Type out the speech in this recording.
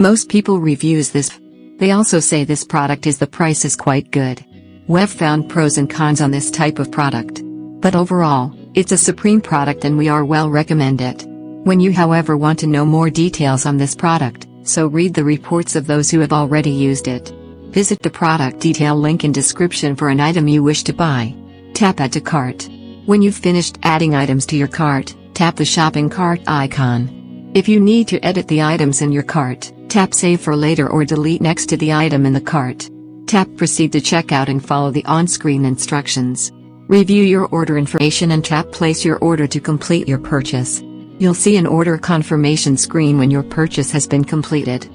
Most people reviews this. They also say this product is the price is quite good. We've found pros and cons on this type of product. But overall, it's a supreme product and we are well recommend it. When you however want to know more details on this product, so read the reports of those who have already used it. Visit the product detail link in description for an item you wish to buy. Tap Add to Cart. When you've finished adding items to your cart, tap the shopping cart icon. If you need to edit the items in your cart, tap Save for later or delete next to the item in the cart. Tap Proceed to checkout and follow the on-screen instructions. Review your order information and tap Place your order to complete your purchase. You'll see an order confirmation screen when your purchase has been completed.